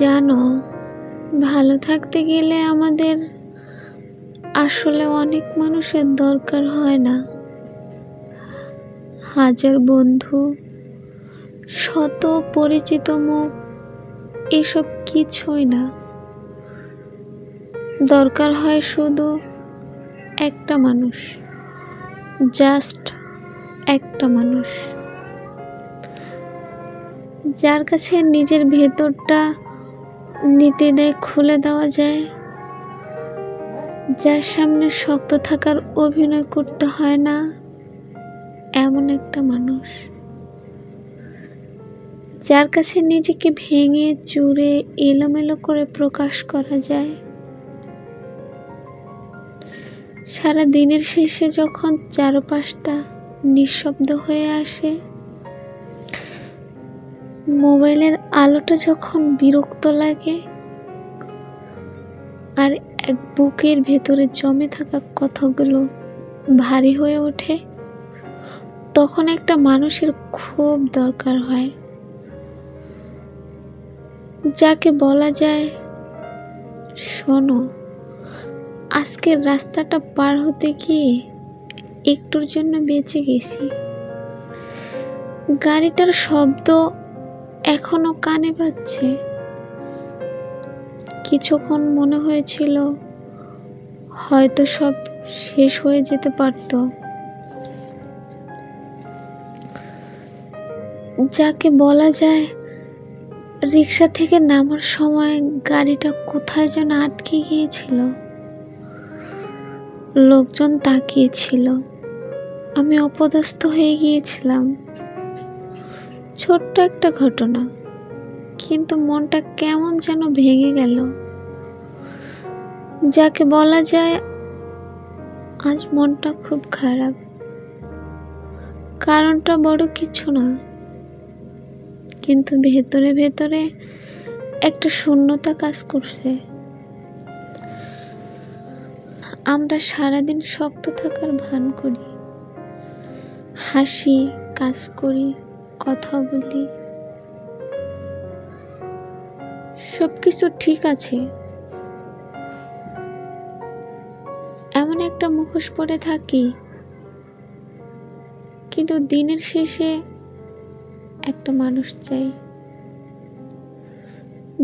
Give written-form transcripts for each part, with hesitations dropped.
জানো, ভালো থাকতে গেলে আমাদের আসলে অনেক মানুষের দরকার হয় না। হাজার বন্ধু, শত পরিচিত মুখ, এসব কিছুই না। দরকার হয় শুধু একটা মানুষ, জাস্ট একটা মানুষ, যার কাছে নিজের ভেতরটা নির্দ্বিধায় খুলে দেওয়া যায়, যার সামনে শক্ত থাকার অভিনয় করতে হয় না, এমন একটা মানুষ। যার কাছে নিজেকে ভেঙে চুরে এলোমেলো করে প্রকাশ করা যায়। সারা দিনের শেষে যখন চারপাশটা নিঃশব্দ হয়ে আসে, মোবাইলের আলোটা যখন বিরক্ত লাগে, আর এক বুকের ভেতরে জমে থাকা কথাগুলো ভারী হয়ে ওঠে, তখন একটা মানুষের খুব দরকার হয়, যাকে বলা যায়, শোনো, আজকের রাস্তাটা পার হতে গিয়ে একটুর জন্য বেঁচে গেছি। গাড়িটার শব্দ এখনো কানে বাজছে। কিছুক্ষণ মনে হয়েছিল হয়তো সব শেষ হয়ে যেতে পারত। যাকে বলা যায়, রিক্সা থেকে নামার সময় গাড়িটা কোথায় যেন আটকে গিয়েছিল। লোকজন তাকিয়েছিল, আমি অপদস্থ হয়ে গিয়েছিলাম। ছোট্ট একটা ঘটনা, কিন্তু মনটা কেমন যেন ভেঙে গেল। যাকে বলা যায়, আজ মনটা খুব খারাপ। কারণটা বড় কিছু না, কিন্তু ভেতরে ভেতরে একটা শূন্যতা কাজ করছে। আমরা সারাদিন শক্ত থাকার ভান করি, হাসি, কাজ করি, কথা বলি, সবকিছু ঠিক আছে। এমন একটা মুখোশ পরে থাকি, কিন্তু দিনের শেষে একটা মানুষ চাই,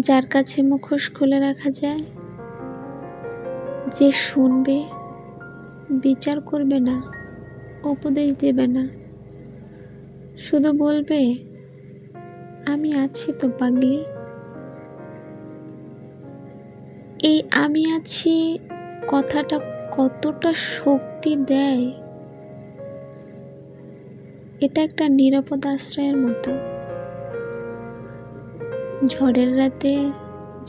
যার কাছে মুখোশ খুলে রাখা যায়, যে শুনবে, বিচার করবে না, উপদেশ দেবে না, শুধু বলবে, আমি আছি তো পাগলি। এই আমি আছি কথাটা কতটা শক্তি দেয়। এটা একটা নিরাপদ আশ্রয়ের মতো। ঝড়ের রাতে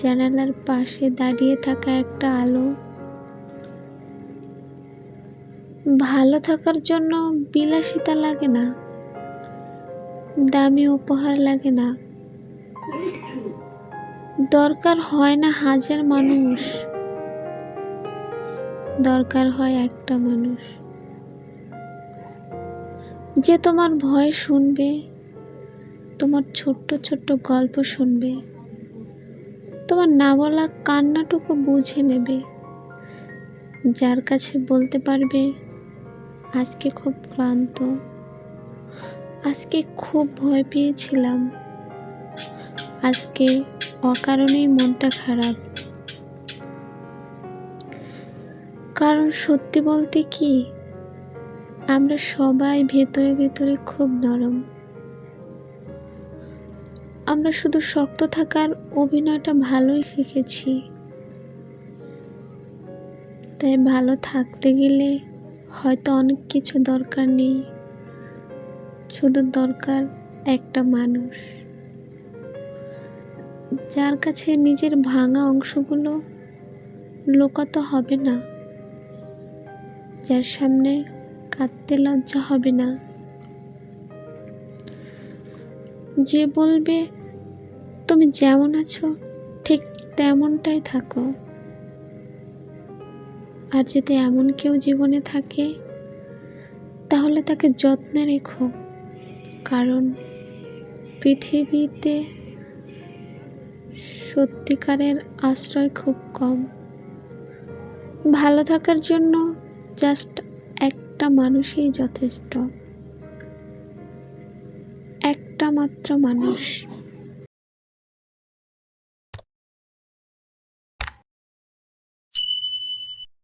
জানালার পাশে দাঁড়িয়ে থাকা একটা আলো। ভালো থাকার জন্য বিলাসিতা লাগে না, দামি উপহার লাগে না, দরকার হয় না হাজার মানুষ, দরকার হয় একটা মানুষ, যে তোমার ভয় শুনবে, তোমার ছোট্ট ছোট্ট গল্প শুনবে, তোমার না বলা কান্নাটুকু বুঝে নেবে, যার কাছে বলতে পারবে, আজকে খুব ক্লান্ত, আজকে খুব ভয় পেয়েছিলাম, আজকে অকারণেই মনটা খারাপ। কারণ সত্যি বলতে কি, আমরা সবাই ভেতরে ভেতরে খুব নরম। আমরা শুধু শক্ত থাকার অভিনয়টা ভালোই শিখেছি। তাই ভালো থাকতে গেলে হয়তো অনেক কিছু দরকার নেই, শুধু দরকার একটা মানুষ, যার কাছে নিজের ভাঙা অংশগুলো লুকাতে হবে না, যার সামনে কাঁদতে লজ্জা হবে না, যে বলবে তুমি যেমন আছো ঠিক তেমনটাই থাকো। আর যদি এমন কেউ জীবনে থাকে, তাহলে তাকে যত্নে রেখো, কারণ পৃথিবীতে সত্যিকারের আশ্রয় খুব কম। ভালো থাকার জন্য জাস্ট একটা মানুষই যথেষ্ট, একটা মাত্র মানুষ।